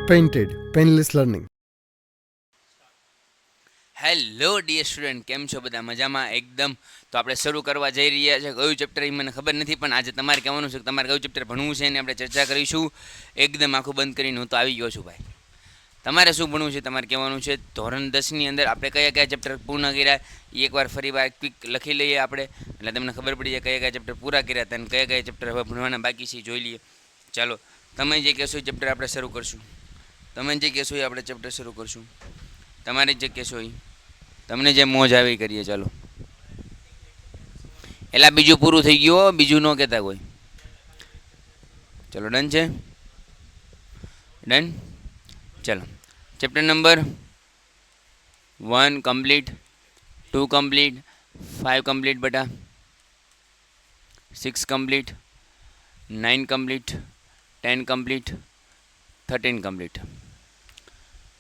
Painted, Painless Learning. Hello dear student, કેમ છો બધા? મજામાં એકદમ. તો આપણે શરૂ કરવા જઈ રહ્યા છે. કયું ચેપ્ટર એ મને ખબર નથી, પણ આજે તમારે કહેવાનું છે કે તમારે કયું ચેપ્ટર ભણવું છે એની આપણે ચર્ચા કરીશું. એકદમ આંખું બંધ કરીને હું તો આવી ગયો છું ભાઈ. તમારે શું ભણવું છે તમારે કહેવાનું છે. ધોરણ 10ની અંદર આપણે કયા કયા ચેપ્ટર પૂર્ણ કર્યા એ એકવાર ફરી વાર ક્વિક લખી લઈએ આપણે, એટલે તમને ખબર પડી જાય કયા કયા ચેપ્ટર પૂરા કર્યા હતા અને કયા કયા ચેપ્ટર હવે ભણવાના બાકી છે જોઈ લઈએ. ચાલો, તમે જે કહેશો એ ચેપ્ટર આપણે શરૂ કરશું. તમે જે કહેશો એ આપણે ચેપ્ટર શરૂ કરશું. તમારે જે કહેશો એ, તમને જે મોજ આવી કરીએ. ચાલો, એલા બીજું પૂરું થઈ ગયું, બીજું ન કહેતા કોઈ. ચલો, ડન છે? ડન. ચલો, chapter number 1 complete, 2 complete, 5 complete બેટા, 6 કમ્પ્લીટ, 9 કમ્પ્લીટ, 10 કમ્પ્લીટ, 13 કમ્પ્લીટ.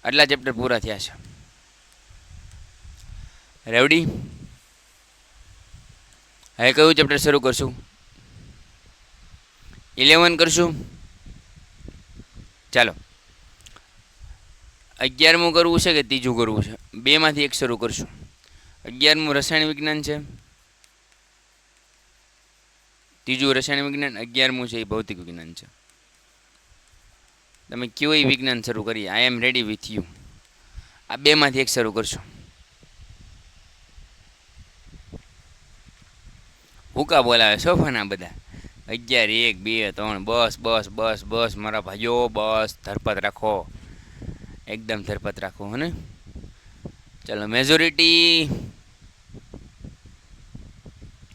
આટલા ચેપ્ટર પૂરા થયા છે. રેવડી? હવે કયું ચેપ્ટર શરૂ કરશું? 11 કરશું. ચાલો, 11મું કરવું છે કે ત્રીજું કરવું છે? બેમાંથી એક શરૂ કરશું. 11મું રસાયણ વિજ્ઞાન છે, ત્રીજું રસાયણ વિજ્ઞાન, 11મું છે એ ભૌતિક વિજ્ઞાન છે. તમે કયો એ વિજ્ઞાન શરૂ કરીએ, આઈ એમ રેડી વિથ યુ. આ બેમાંથી એક શરૂ કરશું. હુકા બોલાવે સોફાના બધા. 11, 1, 2, 3, બસ બસ બસ બસ મારા ભાઈઓ, બસ ધરપત રાખો, એકદમ ધરપત રાખો હને. ચાલો, મેજોરિટી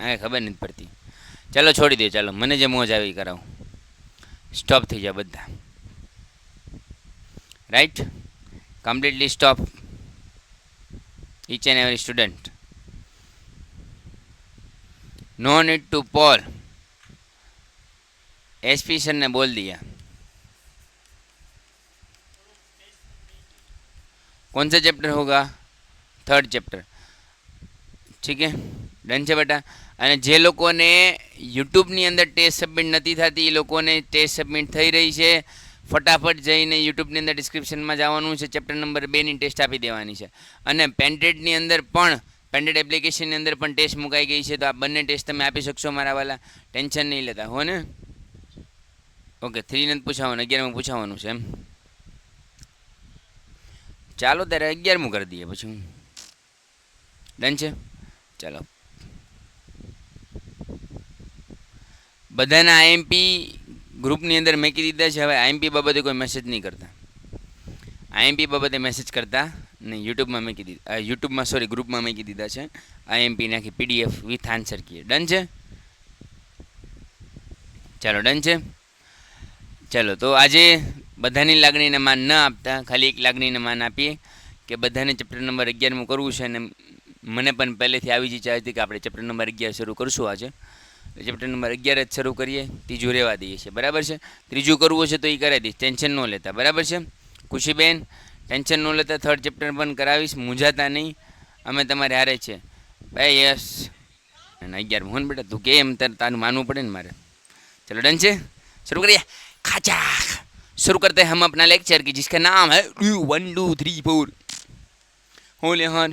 હા ખબર નથી પડતી. ચાલો છોડી દો, ચાલો મને જે મોજ આવી કરાવું. સ્ટોપ થઈ જાય બધા. Right? Completely stop, each and every student. No need to poll. SP sir ने बोल दिया. कौन सा चैप्टर होगा? 3rd chapter. ठीक है, डन છે બેટા. અને જે લોકોને યુટ્યુબની અંદર ટેસ્ટ સબમિટ નથી થતી એ લોકોને ટેસ્ટ સબમિટ થઈ રહી છે. ફટાફટ જઈને યુટ્યુબની અંદર ડિસ્ક્રિપ્શનમાં જવાનું છે, ચેપ્ટર નંબર 2ની ટેસ્ટ આપી દેવાની છે. અને પેન્ટેડની અંદર પણ, પેન્ટેડ એપ્લિકેશનની અંદર પણ ટેસ્ટ મુકાઈ ગઈ છે, તો આ બંને ટેસ્ટ તમે આપી શકશો મારા વાલા. ટેન્શન નહીં લેતા હો ને. ઓકે, 3 નથી પૂછાવાનું, 11મું પૂછાવાનું છે એમ. ચાલો ત્યારે 11મું કરી દઈએ પછી. ડન છે? ચાલો, બધાના આઈએમપી ગ્રુપની અંદર મૂકી દીધા છે. હવે આઈએમપી બાબતે કોઈ મેસેજ નહીં કરતા. આઈએમપી બાબતે મેસેજ કરતા નહીં. યુટ્યુબમાં મૂકી દીધા, યુટ્યુબમાં સોરી ગ્રુપમાં મૂકી દીધા છે આઈએમપી નાખી, પીડીએફ વિથ આન્સર કીએ. ડન છે? ચાલો, ડન છે. ચાલો, તો આજે બધાની લાગણીને માન ન આપતા ખાલી એક લાગણીને માન આપીએ કે બધાને ચેપ્ટર નંબર 11મું કરવું છે. અને મને પણ પહેલેથી આવી જ ઈચ્છા હતી કે આપણે ચેપ્ટર નંબર 11 શરૂ કરશું આજે. ચેપ્ટર નંબર 11 જ શરૂ કરીએ, ત્રીજું રહેવા દઈએ છીએ. બરાબર છે? ત્રીજું કરવું છે તો એ કરાવી દઈશ, ટેન્શન ન લેતા. બરાબર છે ખુશીબેન? ટેન્શન ન લેતા, 3rd ચેપ્ટર પણ કરાવીશ, મૂંઝાતા નહીં. અમે તમારે હારે છે ભાઈ. યસ. અને 11 મોહન બેટા તું કે એમ તારું માનવું પડે ને મારે. चलो डन से शुरू करिए. खाचाक शुरू करते हैं हम अपना लेक्चर की जिसका नाम है 1 2 3 4 होले हां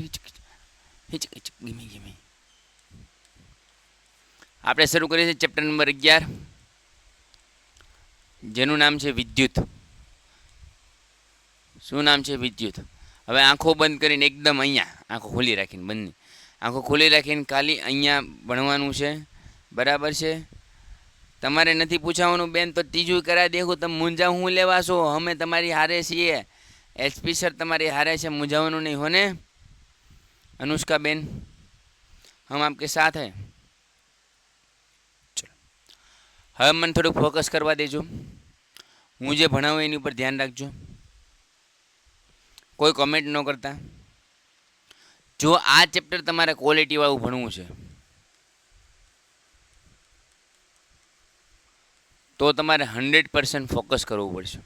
આપણે શરૂ કરીએ છીએ ચેપ્ટર નંબર 11 જેનું નામ છે વિદ્યુત. શું નામ છે? વિદ્યુત. હવે આંખો બંધ કરીને એકદમ અહીંયા આંખો ખોલી રાખીને, બંને આંખો ખોલી રાખીને ખાલી અહીંયા ભણવાનું છે. બરાબર છે? તમારે નથી પૂછાવાનું બેન તો ત્રીજું કરાવી દેખું. તમે મૂંઝા હું લેવા છો? અમે તમારી હારે છીએ. એસપી સર તમારી હારે છે, મૂંઝાવાનું નહીં હોને. अनुष्का बेन हम आपके साथ हैं. चलो, હવે મને થોડું ફોકસ કરવા દેજો. હું જે ભણાવું એની ઉપર ધ્યાન રાખજો. કોઈ કોમેન્ટ ન કરતા. જો આ ચેપ્ટર તમારે ક્વોલિટી વાળું ભણવું છે તો તમારે 100% ફોકસ કરવું પડશે.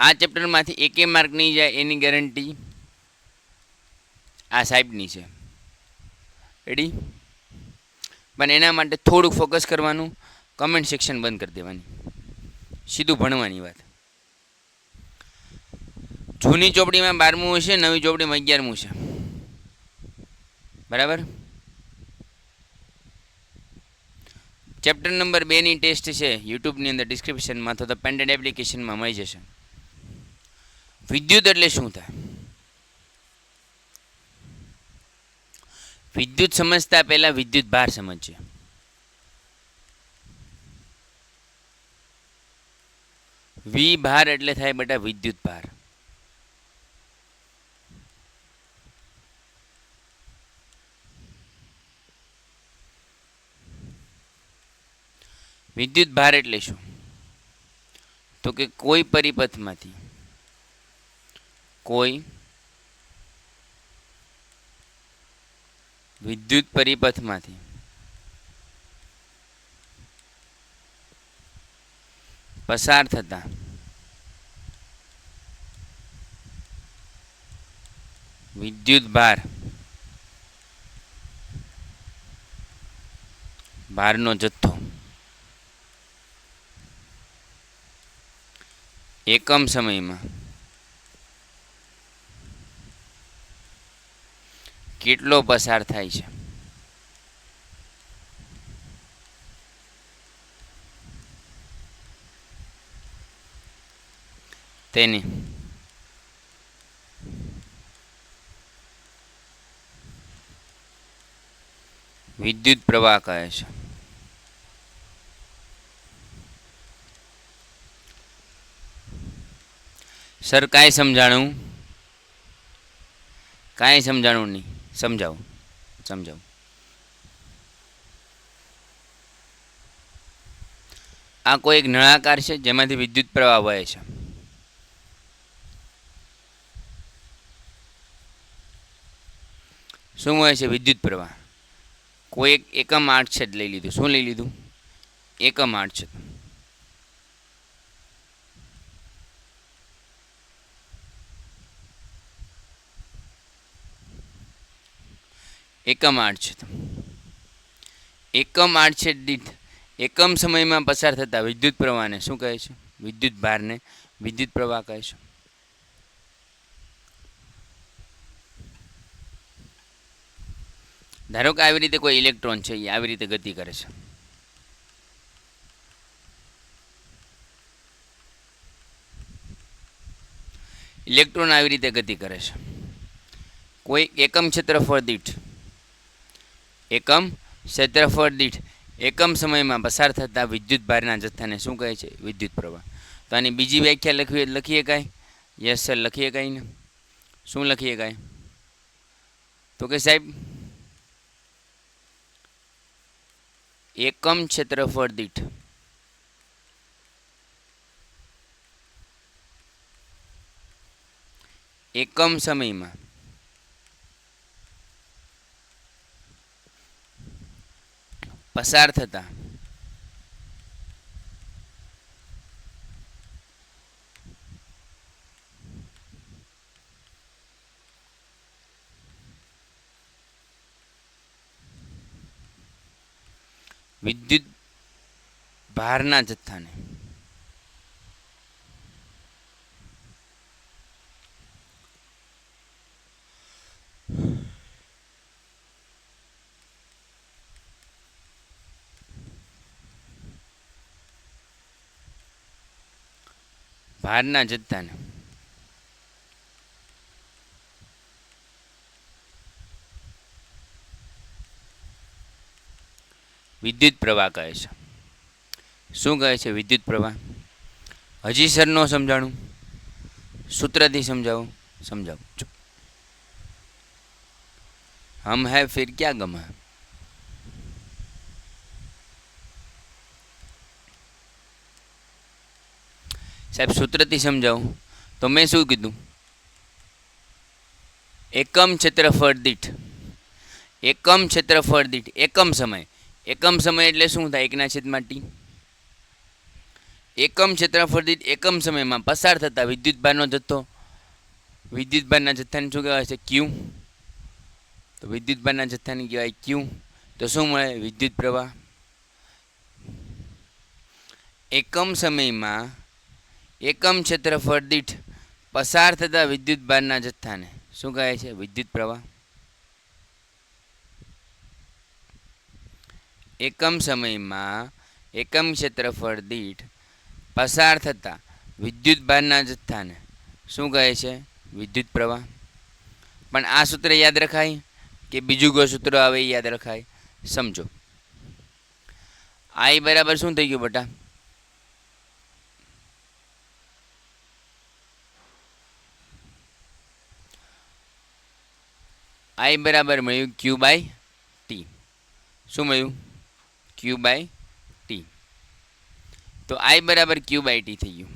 આ ચેપ્ટરમાંથી એકે માર્ક નહીં જાય એની ગેરંટી આ સાહેબની છે. રેડી? પણ એના માટે થોડુંક ફોકસ કરવાનું, કમેન્ટ સેક્શન બંધ કરી દેવાની, સીધું ભણવાની વાત. જૂની ચોપડીમાં 12મું છે, નવી ચોપડીમાં 11મું છે. બરાબર. ચેપ્ટર નંબર 2ની ટેસ્ટ છે યુટ્યુબની અંદર ડિસ્ક્રિપ્શનમાં અથવા તો પેન્ટેડ એપ્લિકેશનમાં મળી જશે. વિદ્યુત એટલે શું થાય? વિદ્યુત સમજતા પહેલા વિદ્યુત ભાર સમજીએ. વી ભાર એટલે થાય બેટા વિદ્યુત ભાર. વિદ્યુત ભાર એટલે શું? તો કે કોઈ પરિપથમાંથી કોઈ વિદ્યુત પરિપથમાંથી પસાર થતા વિદ્યુત ભાર, ભારનો જથ્થો એકમ સમયમાં કેટલો પસાર થાય છે તેને વિદ્યુત પ્રવાહ કહે છે. સર કાંઈ સમજાણું? કાંઈ સમજાણું નહીં. સમજાવું. આ કોઈ એક નળાકાર છે જેમાંથી વિદ્યુત પ્રવાહ વહે છે. શું વહે છે? વિદ્યુત પ્રવાહ. કોઈ એક એકમ આડછેદ લઈ લીધું. શું લઈ લીધું? એકમ આડછેદ. એકમ આડછેદ. એકમ આડછેદ દીઠ એકમ સમયમાં પસાર થતા વિદ્યુત પ્રવાહને શું કહે છે? વિદ્યુત ભારને વિદ્યુત પ્રવાહ કહે છે. ધારો કે આવી રીતે કોઈ ઇલેક્ટ્રોન છે, એ આવી રીતે ગતિ કરે છે. ઇલેક્ટ્રોન આવી રીતે ગતિ કરે છે. કોઈ એકમ ક્ષેત્રફળ દીઠ એકમ સમયમાં પસાર થતા વિદ્યુત ભારના જથ્થાને શું કહે છે? વિદ્યુત પ્રવાહ. તો આની બીજી વ્યાખ્યા લખીએ કાંઈ? યસ સર, લખીએ કાંઈ ને? શું લખીએ કાંઈ? તો કે સાહેબ એકમ ક્ષેત્રફળ દીઠ એકમ સમયમાં પસાર થતા વિદ્યુત ભારના જથ્થાને વિદ્યુત પ્રવાહ કહે છે. શું કહે છે? વિદ્યુત પ્રવાહ. હજી સર નો સમજાણું? સૂત્રથી સમજાવું. હમ હે ફિર ક્યાં ગમ હે? સાહેબ સૂત્રથી સમજાવું તો મેં શું કીધું? એકમ ક્ષેત્રફળ દીઠ એકમ સમય. એકમ સમય એટલે શું થાય? 1/T. એકમ ક્ષેત્રફળ દીઠ એકમ સમયમાં પસાર થતા વિદ્યુત ભારના જથ્થાને શું કહેવાય છે? ક્યુ. તો વિદ્યુત ભારના જથ્થાને કહેવાય ક્યુ. તો શું મળે? વિદ્યુત પ્રવાહ. એકમ સમયમાં એકમ ક્ષેત્રફળ દીઠ પસાર થતા વિદ્યુત ભારના જથ્થાને શું કહે છે? વિદ્યુત પ્રવાહ. એકમ સમયમાં એકમ ક્ષેત્રફળ દીઠ પસાર થતા વિદ્યુત ભારના જથ્થાને શું કહે છે? વિદ્યુત પ્રવાહ. પણ આ સૂત્ર યાદ રખાય કે બીજું કોઈ સૂત્ર આવે એ યાદ રખાય? સમજો. આઈ બરાબર શું થઈ ગયું બેટા? આઈ બરાબર મળ્યું ક્યુ બાય ટી. શું મળ્યું? Q by T. તો આઈ બરાબર ક્યુ બાય ટી થઈ ગયું.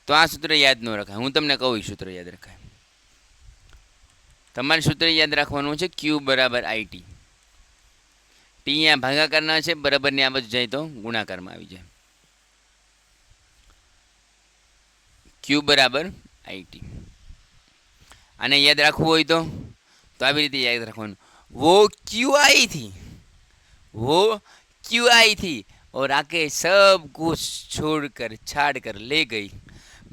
તો આ સૂત્ર યાદ ન રખાય. હું તમને કહું એ સૂત્ર યાદ રખાય. તમારે સૂત્ર યાદ રાખવાનું છે ક્યુ બરાબર આઈ ટી. ટી અહીંયા ભાગાકારના છે, બરાબરની આ બાજુ જાય તો ગુણાકારમાં આવી જાય. ક્યુ બરાબર આઈ ટી. આને યાદ રાખવું હોય તો આવી રીતે યાદ રાખવાનું. वो क्यों आई थी, वो क्यों आई थी और आके सब कुछ छोड़कर छाड़ कर ले गई.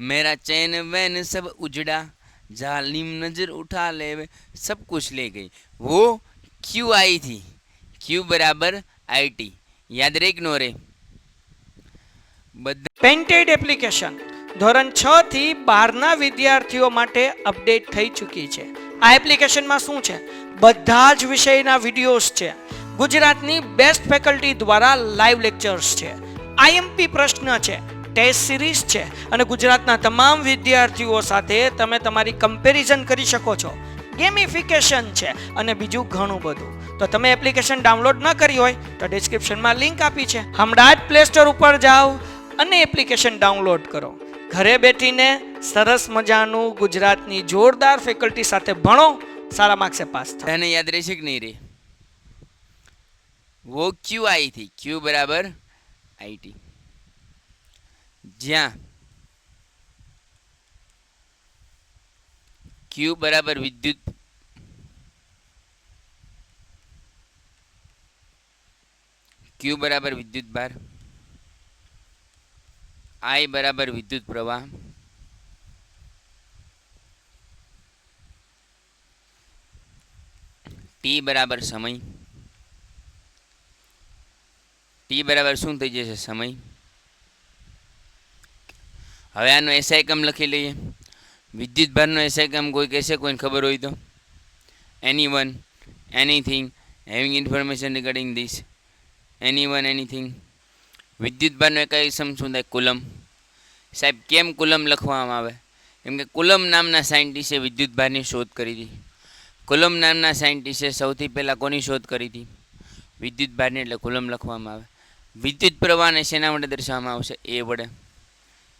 मेरा चैन वैन सब उजड़ा, जालिम नजर उठा ले सब कुछ ले गई. वो क्यों आई थी. क्यू बराबर आई टी. યાદ રે કે નો રે? પેન્ટેડ એપ્લિકેશન ધોરણ 6 થી 12ના વિદ્યાર્થીઓ માટે અપડેટ થઈ ચૂકી છે. આ એપ્લિકેશનમાં શું છે? બધા જ વિષયના વિડીયોઝ છે. ગુજરાતની બેસ્ટ ફેકલ્ટી દ્વારા લાઈવ લેક્ચર્સ છે. આઈએમપી પ્રશ્ન છે, ટેસ્ટ સિરીઝ છે અને ગુજરાતના તમામ વિદ્યાર્થીઓ સાથે તમે તમારી કમ્પેરિઝન કરી શકો છો. ગેમિફિકેશન છે અને બીજું ઘણું બધું. તો તમે એપ્લિકેશન ડાઉનલોડ ન કરી હોય તો ડિસ્ક્રિપ્શનમાં લિંક આપી છે. હમણાં જ પ્લે સ્ટોર ઉપર જાઓ અને એપ્લિકેશન ડાઉનલોડ કરો. ઘરે બેઠીને સરસ મજાનું ગુજરાતની જોરદાર ફેકલ્ટી સાથે ભણો, સારા માર્ક્સે પાસ થાઓ. તને યાદ રહેશે કે નહીં રે? वो क्यों आई थी. क्यू बराबर आई टी. જ્યાં ક્યુ બરાબર વિદ્યુત ક્યુ બરાબર વિદ્યુત ભાર, આઈ બરાબર વિદ્યુત પ્રવાહ, ટી બરાબર સમય. ટી બરાબર શું થઈ જશે? સમય. હવે આનો એસઆઈ એકમ લખી લઈએ. વિદ્યુત ભારનો એસઆઈ એકમ કોઈ કહેશે? કોઈને ખબર હોય તો? Anyone, anything having information regarding this. Anyone, anything. વિદ્યુત ભારનો એકાઈ સમ શું થાય? કુલમ. સાહેબ કેમ કુલમ લખવામાં આવે? કેમ કે કુલમ નામના સાયન્ટિસ્ટે વિદ્યુત ભારની શોધ કરી હતી. કુલમ નામના સાયન્ટિસ્ટે સૌથી પહેલાં કોની શોધ કરી હતી? વિદ્યુત ભારની, એટલે કુલમ લખવામાં આવે. વિદ્યુત પ્રવાહને શેના વડે દર્શાવવામાં આવશે? એ વડે.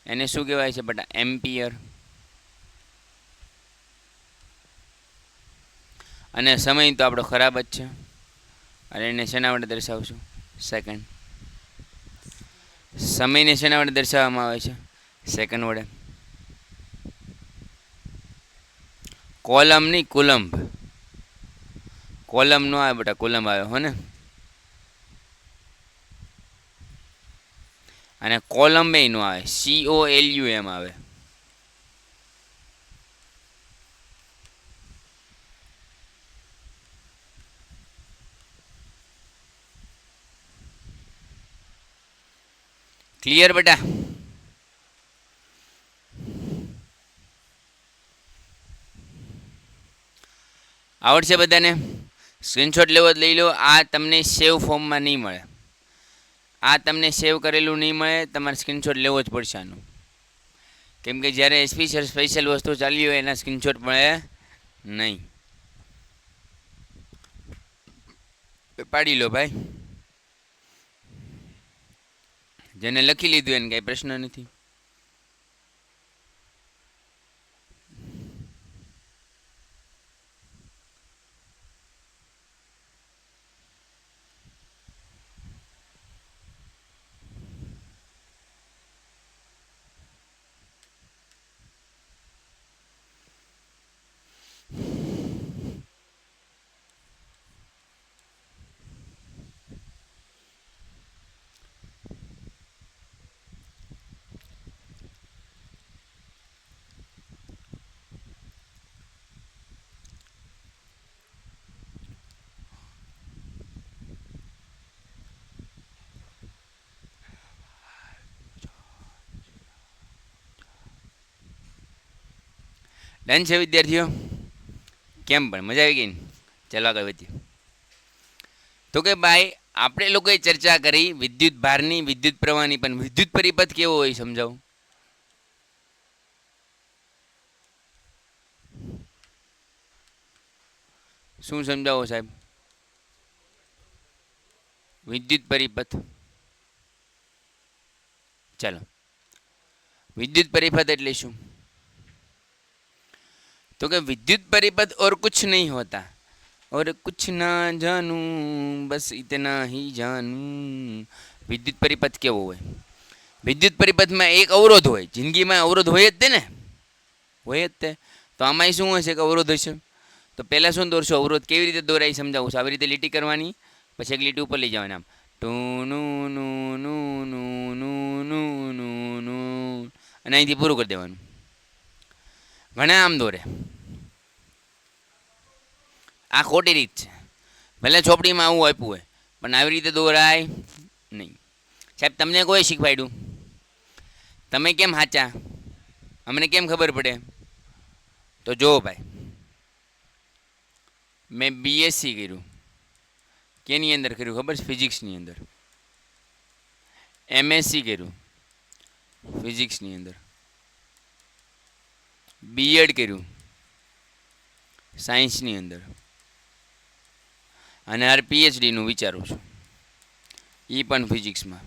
એને શું કહેવાય છે બેટા? એમ્પિયર. અને સમય તો આપણો ખરાબ જ છે, અને એને શેના વડે દર્શાવશું? સેકન્ડ. સમયને શેના વડે દર્શાવવામાં આવે છે? સેકન્ડ વડે. કોલમ નહીં, કુલંબ. કોલમ નો આવે બેટા, કુલંબ આવે હો ને. અને કોલમ એ નો આવે, COLUM આવે. ક્લિયર બેટા? આવડશે બધાને? સ્ક્રીનશોટ લેવો લઈ લો. આ તમને સેવ ફોર્મમાં નહીં મળે. આ તમને સેવ કરેલું નહીં મળે. તમારે સ્ક્રીનશોટ લેવો જ પડશે આનો. કેમ કે જ્યારે સ્પેશિયલ વસ્તુ ચાલી હોય એના સ્ક્રીનશોટ મળે નહીં. પાડી લો ભાઈ. જેને લખી લીધું એને કાંઈ પ્રશ્ન નથી. ડન છે વિદ્યાર્થીઓ? કેમ પણ મજા આવી ગઈ ને? ચાલો આગળ વધીએ. તો કે ભાઈ આપણે લોકોએ ચર્ચા કરી વિદ્યુત ભારની, વિદ્યુત પ્રવાહની, પણ વિદ્યુત પરિપથ કેવો હોય સમજાવો. શું સમજાવો સાહેબ? વિદ્યુત પરિપથ. ચાલો, विद्युत परिपथ એટલે શું? तो कि विद्युत परिपथ और कुछ नहीं होता, और कुछ ना जानूं बस इतना ही जानूं. विद्युत परिपथ केवो હોય? विद्युत परिपथ में एक अवरोध હોય. जिंदगी में अवरोध હોય જ તે ને, હોય જ તે. તો આમાંય શું હશે કે અવરોધ હશે. તો પહેલાં શું દોરશો? અવરોધ કેવી રીતે દોરાય સમજાવું છું. આવી રીતે લીટી કરવાની, પછી એક લીટી ઉપર લઈ જવાની, આમ ટુ નું નું નું નું નું નું નું નું, અને અહીંથી પૂરું કરી દેવાનું. ઘણા આમ દોરે, આ ખોટી રીત છે. ભલે ચોપડીમાં આવું આપ્યું હોય, પણ આવી રીતે દોરાય નહીં. સાહેબ તમને કોઈ શીખવાડ્યું? તમે કેમ સાચા? અમને કેમ ખબર પડે? તો જો ભાઈ, મેં બીએસસી કર્યું. કેની અંદર કર્યું ખબર છે? ફિઝિક્સની અંદર. એમએસસી કર્યું ફિઝિક્સની અંદર. બીએડ કર્યું સાયન્સની અંદર. અને હાર પીએચડીનું વિચારું છું, એ પણ ફિઝિક્સમાં.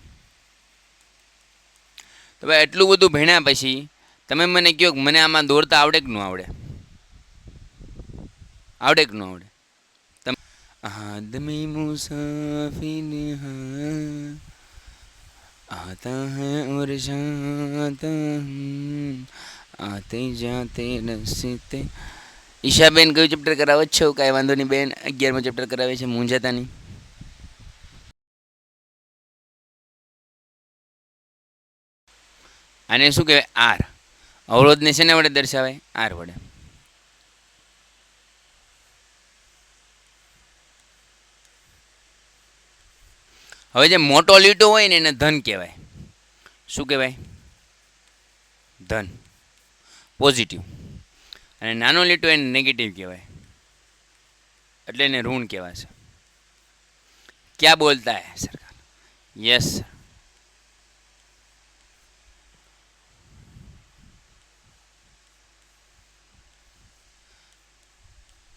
તો ભાઈ એટલું બધું ભણ્યા પછી તમે મને કહો કે મને આમાં દોડતા આવડે કે ન આવડે? આવડે કે ન આવડે? તમે આદમી મુસાફિર હા, आता है और जाता आते जाते रस्ते. ઈશાબેન કયું ચેપ્ટર કરાવે છો? કાંઈ વાંધો નહીં બેન, 11મો ચેપ્ટર કરાવે છે, મૂંઝાતા નહીં. આને શું કહેવાય? આર. અવરોધને શેના વડે દર્શાવાય? આર વડે. હવે જે મોટો લીટો હોય ને એને ધન કહેવાય. શું કહેવાય? ધન, પોઝિટિવ. અને નાનો લીટો એને નેગેટિવ કહેવાય, એટલે એને ઋણ કહેવાશે. ક્યાં બોલતા હે સરકાર? Yes sir.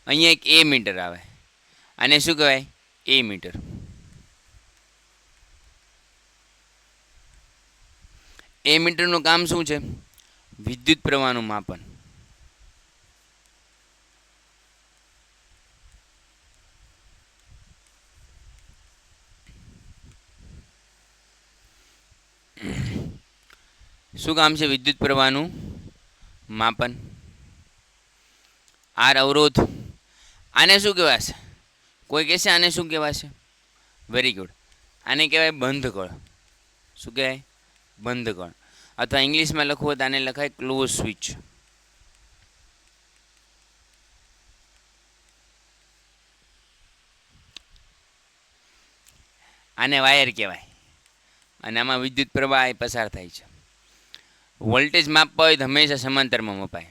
અહીંયા એક એ મીટર આવે, આને શું કહેવાય? એ મીટર. એ મીટરનું કામ શું છે? વિદ્યુત પ્રવાહનું માપન. શું કામ છે વિદ્યુત પ્રવાહનું માપન? આર અવરોધ. આને શું કહેવાશે? કોઈ કહેશે આને શું કહેવાશે? Very good. આને કહેવાય બંધ કળ. શું કહેવાય? બંધ કળ. અથવા ઇંગ્લિશમાં લખવું હોય તો આને લખાય ક્લોઝ સ્વિચ. આને વાયર કહેવાય. અને આમાં વિદ્યુત પ્રવાહ પસાર થાય છે. વોલ્ટેજ માપવા હોય તો હંમેશા સમાંતરમાં મપાય.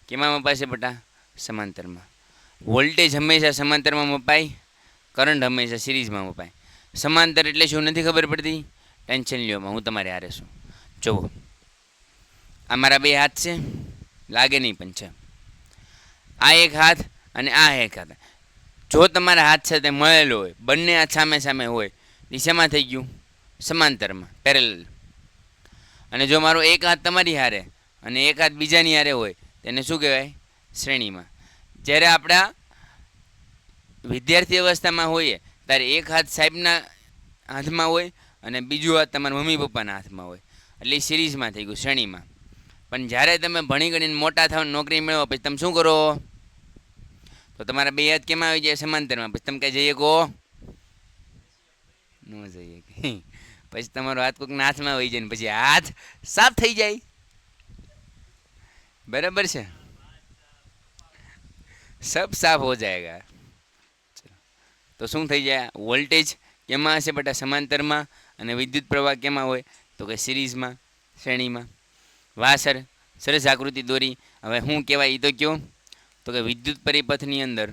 કેમાં મપાશે બેટા? સમાંતરમાં. વોલ્ટેજ હંમેશા સમાંતરમાં મપાય, કરંટ હંમેશા સિરીઝમાં મપાય. સમાંતર એટલે શું નથી ખબર પડતી? ટેન્શન લ્યોમાં હું તમારે હારે છું. જુઓ, આ મારા બે હાથ છે, લાગે નહીં પણ છે. આ એક હાથ અને આ એક હાથ. જો તમારા હાથ સાથે મળેલો હોય, બંને હાથ સામે સામે હોય, દિશામાં થઈ ગયું સમાંતરમાં, પેરેલલ. અને જો મારો એક હાથ તમારી હારે અને એક હાથ બીજાની હારે હોય, તેને શું કહેવાય? શ્રેણીમાં. જ્યારે આપણા વિદ્યાર્થી અવસ્થામાં હોઈએ ત્યારે એક હાથ સાહેબના હાથમાં હોય અને બીજું હાથ તમારા મમ્મી પપ્પાના હાથમાં હોય, એટલે સિરીઝમાં થઈ ગયું, શ્રેણીમાં. પણ જ્યારે તમે ભણી ગણીને મોટા થાવ, નોકરી મેળવો, પછી તમે શું કરો? તો તમારા બે હાથ કેમાં આવી જાય? સમાંતરમાં. પછી તમે કાંઈ જઈએ કહો? ન જઈએ. પછી તમારો હાથ કોઈકના હાથમાં વહી જાય ને પછી હાથ સાફ થઈ જાય. બરાબર છે? સબ સાફ હો જાયગા. તો શું થઈ જાય? વોલ્ટેજ કેમાં હશે બેટા? સમાંતરમાં. અને વિદ્યુત પ્રવાહ કેમાં હોય? તો કે સિરીઝમાં, શ્રેણીમાં. વાહ સર, સરસ આકૃતિ દોરી. હવે શું કહેવાય એ તો કયો? તો કે વિદ્યુત પરિપથની અંદર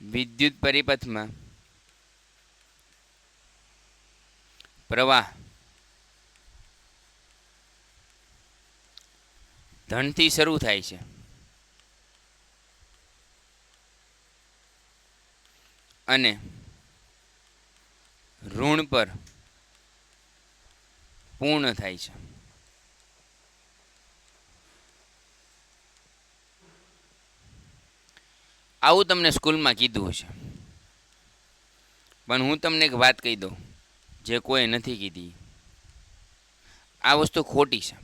વિદ્યુત પરિપથમાં પ્રવાહ ધનથી શરૂ થાય છે અને ઋણ પર પૂર્ણ થાય છે. આવું તમને સ્કૂલમાં કીધું હશે, પણ હું તમને એક વાત કહી દઉં જે કોઈ નથી કીધી. આ વસ્તુ ખોટી છે.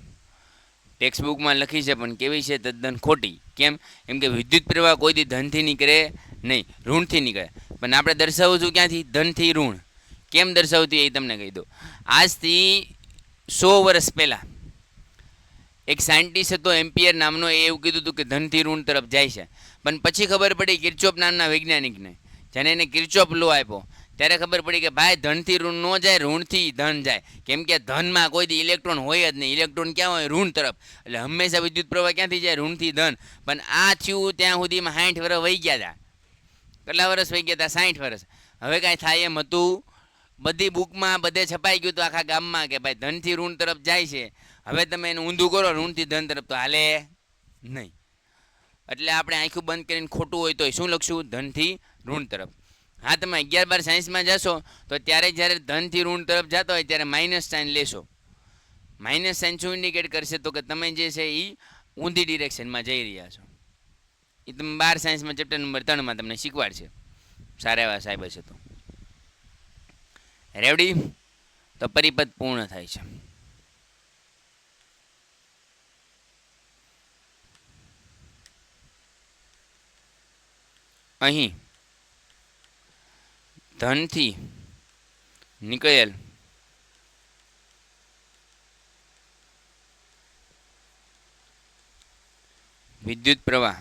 ટેક્સ્ટ બુકમાં લખી છે પણ કેવી છે? તદ્દન ખોટી. કેમ? એમ કે વિદ્યુત પ્રવાહ કોઈ દી ધનથી નીકળે નહીં, ઋણથી નીકળે. પણ આપણે દર્શાવું છું ક્યાંથી? ધનથી ઋણ. કેમ દર્શાવતી એ તમને કહી દઉં. આજથી 100 વર્ષ પહેલાં એક સાયન્ટિસ્ટ હતો એમ્પિયર નામનો, એ એવું કીધું હતું કે ધનથી ઋણ તરફ જાય છે. પણ પછી ખબર પડી કિર્ચોફ નામના વૈજ્ઞાનિકને, જેને એને કિર્ચોફ લો આપ્યો, ત્યારે ખબર પડી કે ભાઈ ધનથી ઋણ ન જાય, ઋણથી ધન જાય. કેમ કે ધનમાં કોઈ દી ઇલેક્ટ્રોન હોય જ નહીં. ઇલેક્ટ્રોન ક્યાં હોય? ઋણ તરફ. એટલે હંમેશા વિદ્યુત પ્રવાહ ક્યાંથી જાય? ઋણથી ધન. પણ આ થયું ત્યાં સુધીમાં 60 વર્ષ વહી ગયા હતા. કેટલા વર્ષ વહી ગયા હતા? 60 વર્ષ. હવે કાંઈ થાય એમ હતું? બધી બુકમાં બધે છપાઈ ગયું હતું આખા ગામમાં કે ભાઈ ધનથી ઋણ તરફ જાય છે. હવે તમે એનું ઊંધું કરો, ઋણથી ધન તરફ, તો હાલે નહીં. એટલે આપણે આંખું બંધ કરીને ખોટું હોય તો શું લખશું? ધનથી ઋણ તરફ. હા, તમે 11-12 સાયન્સમાં જશો તો ત્યારે જ્યારે ધનથી ઋણ તરફ જતો હોય ત્યારે માઇનસ સાઇન લેશો. માઇનસ સાઇન શું ઇન્ડિકેટ કરશે? તો કે તમે જે છે એ ઊંધી ડિરેક્શનમાં જઈ રહ્યા છો. એ તમે 12 સાયન્સમાં ચેપ્ટર નંબર 3માં તમને શીખવાડશે, સારા એવા સાહેબ હશે તો. રેવડી? તો પરિપથ પૂર્ણ થાય છે. અહીં ધનથી નીકળેલ વિદ્યુત પ્રવાહ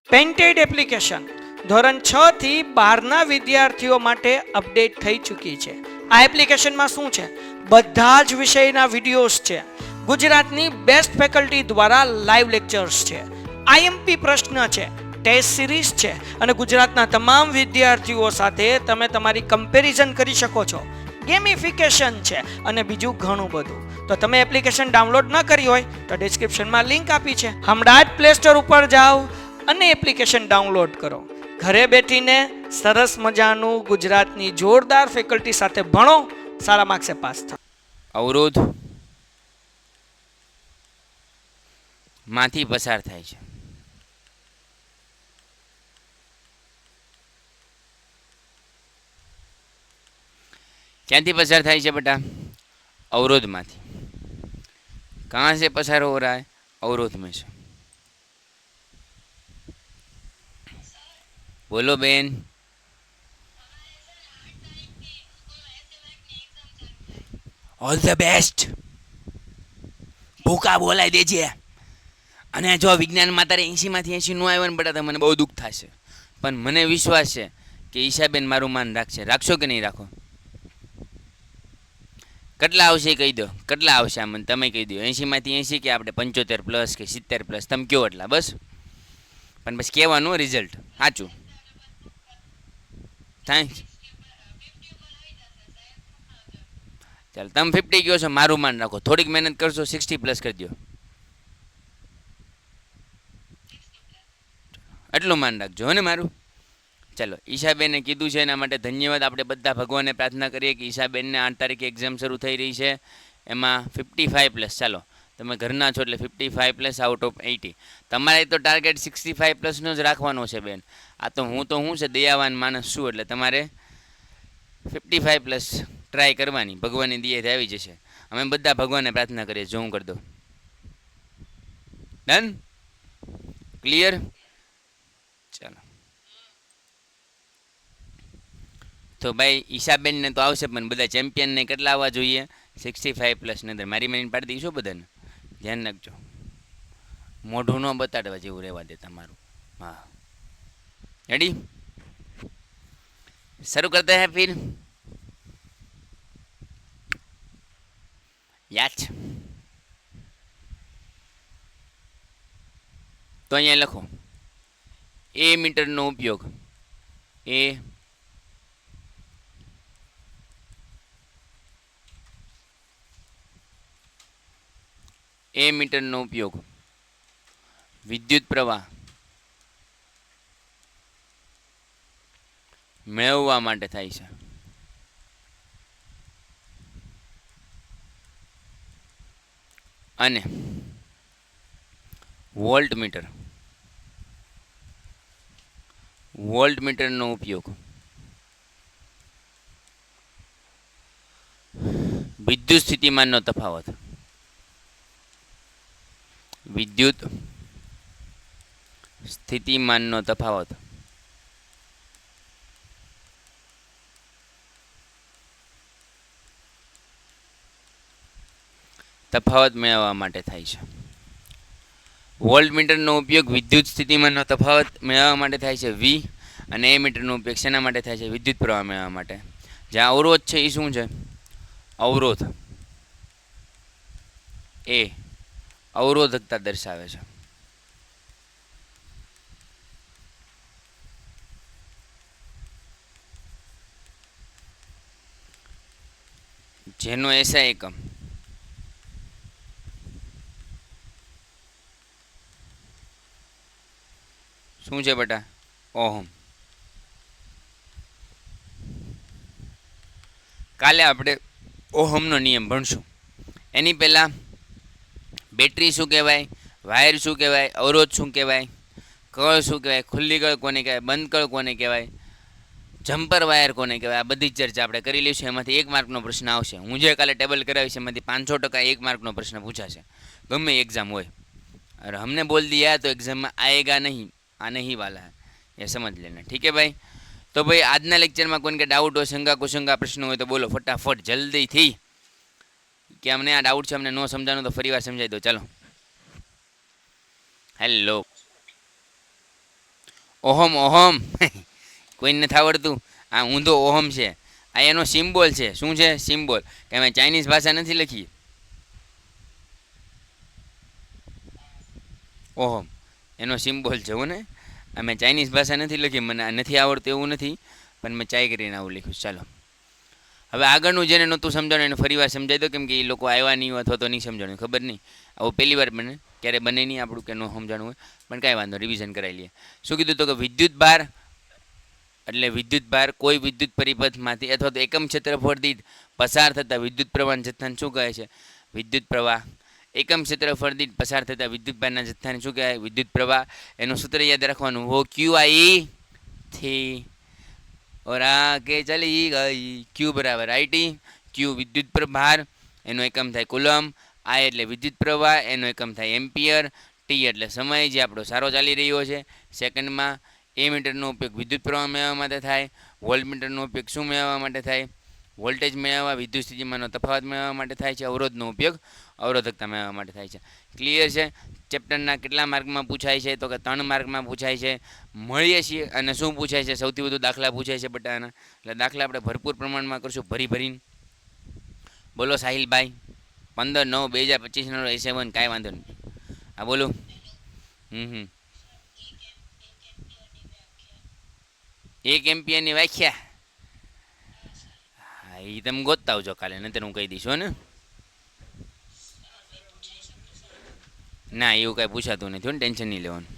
પેન્ટેડ એપ્લિકેશન ધોરણ 6 થી 12ના વિદ્યાર્થીઓ માટે અપડેટ થઈ ચૂકી છે. આ એપ્લિકેશનમાં શું છે? બધા જ વિષયના વિડીયોઝ છે. ગુજરાતની બેસ્ટ ફેકલ્ટી દ્વારા લાઈવ લેક્ચર્સ છે. આઈએમપી પ્રશ્ન છે, ટેસ્ટ સિરીઝ છે અને ગુજરાતના તમામ વિદ્યાર્થીઓ સાથે તમે તમારી કમ્પેરિઝન કરી શકો છો. ગેમિફિકેશન છે અને બીજું ઘણું બધું. તો તમે એપ્લિકેશન ડાઉનલોડ ન કરી હોય તો ડિસ્ક્રિપ્શનમાં લિંક આપી છે. હમણાં જ પ્લે સ્ટોર ઉપર જાઓ અને એપ્લિકેશન ડાઉનલોડ કરો. ઘરે બેઠીને સરસ મજાનું ગુજરાતની જોરદાર ફેકલ્ટી સાથે ભણો, સારા માર્ક્સે પાસ થાઓ. અવરોધ માંથી પસાર થાય છે. ક્યાંથી પસાર થાય છે બેટા? अवरोधમાંથી. कहाँ से पसार हो रहा है? अवरोध में से. बोलो बेन. All the best. ભૂકા બોલાઈ દેજે. અને જો વિજ્ઞાનમાં તારે 80માંથી 80 નો આવ્યો ને બેટા તો મને બહુ દુઃખ થશે, પણ મને વિશ્વાસ છે કે ઈશાબેન મારું માન રાખશે. રાખશો કે નહીં રાખો? કેટલા આવશે કહી દો. કેટલા આવશે આમ તમે કહી દો. 80માંથી 80 કે આપણે 75+ કે 70+, તમે કહો એટલા બસ. પણ બસ કહેવાનું રિઝલ્ટ સાચું. થેન્ક્સ. ચાલ તમે 50 કહો છો, મારું માન રાખો. થોડીક મહેનત કરશો 60+ કરી દો. એટલું માન રાખજો હો ને મારું. ચાલો, ઈશાબેને કીધું છે એના માટે ધન્યવાદ. આપણે બધા ભગવાનને પ્રાર્થના કરીએ કે ઈશાબેનને 8 તારીખે એક્ઝામ શરૂ થઈ રહી છે, એમાં 55+. ચાલો, તમે ઘરના છો એટલે 55+ આઉટ ઓફ 80. તમારે તો ટાર્ગેટ 65+નો જ રાખવાનો છે બેન. આ તો હું છે દયાવાન માણસ છું, એટલે તમારે 55+ ટ્રાય કરવાની. ભગવાનની દયાથી આવી જશે. અમે બધા ભગવાનને પ્રાર્થના કરીએ. જો હું કરી દઉં. ડન? ક્લિયર? ચાલો તો ભાઈ ઈશાબેનને તો આવશે, પણ બધા ચેમ્પિયનને કેટલા આવવા જોઈએ? 65+ ને. મારી મારી પાડી દઈશું બધાને. ધ્યાન રાખજો, મોઢું ન બતાડવા જેવું રહેવા દે તમારું. હા, રેડી? શરૂ કરते हैं फिर. યાદ છે? તો અહીંયા લખો એ મીટરનો ઉપયોગ એ મીટરનો ઉપયોગ વિદ્યુત પ્રવાહ મેળવવા માટે થાય છે. અને વોલ્ટમીટરનો ઉપયોગ વિદ્યુત સ્થિતિમાનનો તફાવત મેળવવા માટે થાય છે. વોલ્ટમીટરનો ઉપયોગ વિદ્યુત સ્થિતિમાનનો તફાવત મેળવવા માટે થાય છે V, અને એ મીટરનો ઉપયોગ શેના માટે થાય છે? વિદ્યુત પ્રવાહ મેળવવા માટે. જ્યાં અવરોધ છે એ શું છે? અવરોધ એ અવરોધકતા દર્શાવે છે. જેનો SI એકમ શું છે બેટા? ઓહમ. કાલે આપણે ઓહમનો નિયમ ભણશું. એની પહેલાં બેટરી શું કહેવાય, વાયર શું કહેવાય, અવરોધ શું કહેવાય, કળ શું કહેવાય, ખુલ્લી કળ કોને કહેવાય, બંધ કળ કોને કહેવાય, જમ્પર વાયર કોને કહેવાય, આ બધી જ ચર્ચા આપણે કરી લઈશું. એમાંથી 1 માર્કનો પ્રશ્ન આવશે. હું જે કાલે ટેબલ કરાવીશ એમાંથી 500% 1 માર્કનો પ્રશ્ન પૂછાશે, ગમે એક્ઝામ હોય. और हमने बोल दिया तो एग्जाम में आएगा नहीं, आने ही वाला है, ये समझ लेना. ठीक है भाई? तो भाई આજના લેક્ચરમાં કોઈને ડાઉટ હોય, શંકા કુશંકા પ્રશ્ન હોય તો બોલો ફટાફટ જલ્દીથી, કે અમને આ ડાઉટ છે, અમને ન સમજાણું તો ફરી વાર સમજાવી દો. ચાલો. હેલો. ઓહમ કોઈને નથી આવડતું? આ ઊંધો ઓહમ છે. આ એનો સિમ્બોલ છે. શું છે? સિમ્બોલ. કે અમે ચાઇનીઝ ભાષા નથી લખી. ઓહમ એનો સિમ્બોલ છે. હું ને અમે ચાઇનીઝ ભાષા નથી લખી. મને નથી આવડતું એવું નથી, પણ મેં ચાય કરીને આવું લખ્યું. ચાલો, હવે આગળનું જેને નહોતું સમજાણું એને ફરી વાર સમજાવી દો, કેમ કે એ લોકો આવ્યા નહીં હોય અથવા તો નહીં સમજાણું, ખબર નહીં. આવું પહેલી વાર બને, ક્યારે બને નહીં આપણું કે ન સમજાણું હોય, પણ કાંઈ વાંધો, રિવિઝન કરાવી લઈએ. શું કીધું? તો કે વિદ્યુત ભાર એટલે વિદ્યુત ભાર કોઈ વિદ્યુત પરિપથમાંથી અથવા તો એકમ ક્ષેત્રફળ દીઠ પસાર થતા વિદ્યુત પ્રવાહના જથ્થાને શું કહે છે? વિદ્યુત પ્રવાહ. એકમ ક્ષેત્રફળ દીઠ પસાર થતા વિદ્યુત ભારના જથ્થાને શું કહેવાય? વિદ્યુત પ્રવાહ. એનું સૂત્ર યાદ રાખવાનું, વો ક્યુ આઈ થી और आगे चली गई. क्यू बराबर IT. क्यू विद्युत प्रभार, એનો એકમ થાય કુલમ. I એટલે વિદ્યુત પ્રવાહ, એનો એકમ થાય એમ્પિયર. ટી એટલે સમય જે આપણો સારો ચાલી રહ્યો છે સેકન્ડમાં. એ મીટરનો ઉપયોગ વિદ્યુત પ્રવાહ મેળવવા માટે થાય. વોલ્ટમીટરનો ઉપયોગ શું મેળવવા માટે થાય? વોલ્ટેજ મેળવવા, વિદ્યુત સ્થિતિમાનનો તફાવત મેળવવા માટે થાય છે. અવરોધનો ઉપયોગ અવરોધકતા મેળવવા માટે થાય છે. ક્લિયર છે? ચેપ્ટરના કેટલા માર્કમાં પૂછાય છે? તો કે 3 માર્કમાં પૂછાય છે. મળીએ છીએ. અને શું પૂછાય છે? સૌથી વધુ દાખલા પૂછાય છે બટાના. એટલે દાખલા આપણે ભરપૂર પ્રમાણમાં કરશું, ભરીને. બોલો સાહિલભાઈ. 15/9/2025 A7. કાંઈ વાંધો નહીં. હા બોલો. એક એમ્પિયરની વ્યાખ્યા હા એ તમે ગોતતા આવજો કાલે, નહીતર હું કહી દઈશ હો ને. ના એવું કાંઈ પૂછાતું નથી, ટેન્શન નહીં લેવાનું.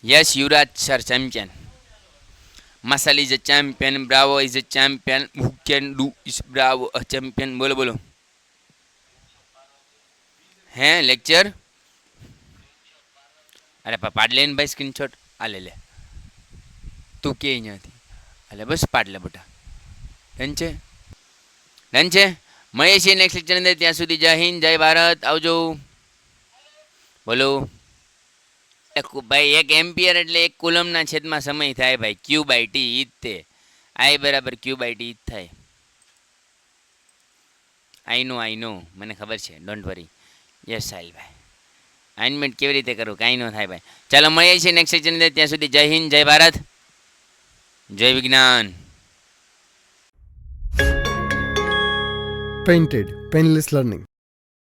Yes Yuvraj sir, champion. Masal is a champion, Bravo is a champion, who can do is Bravo a champion. બોલો હે લેક્ચર? અરે પાડ લે ને ભાઈ, સ્ક્રીનશોટ આ લે તું કે અહીંયાથી એટલે બસ પાડ લે બેટા. ડન છે. મળીએ છીએ નેક્સ્ટ લેક્ચર અંદર. ત્યાં સુધી જય હિન્દ, જય ભારત, આવજો. બોલો ભાઈ. 1 એમ્પિયર એટલે 1 કુલમના છેદમાં સમય થાય ભાઈ. Q/T ઈ જ તે. I બરાબર Q/T જ થાય. આઈ નો મને ખબર છે, ડોન્ટ વરી. યસ સાહિલ ભાઈ, અસાઇનમેન્ટ કેવી રીતે કરું કાંઈ ન થાય ભાઈ. ચાલો મળીએ છીએ નેક્સ્ટ સેક્શન અંદર. ત્યાં સુધી જય હિન્દ, જય ભારત, જય વિજ્ઞાન. Painted, Painless Learning.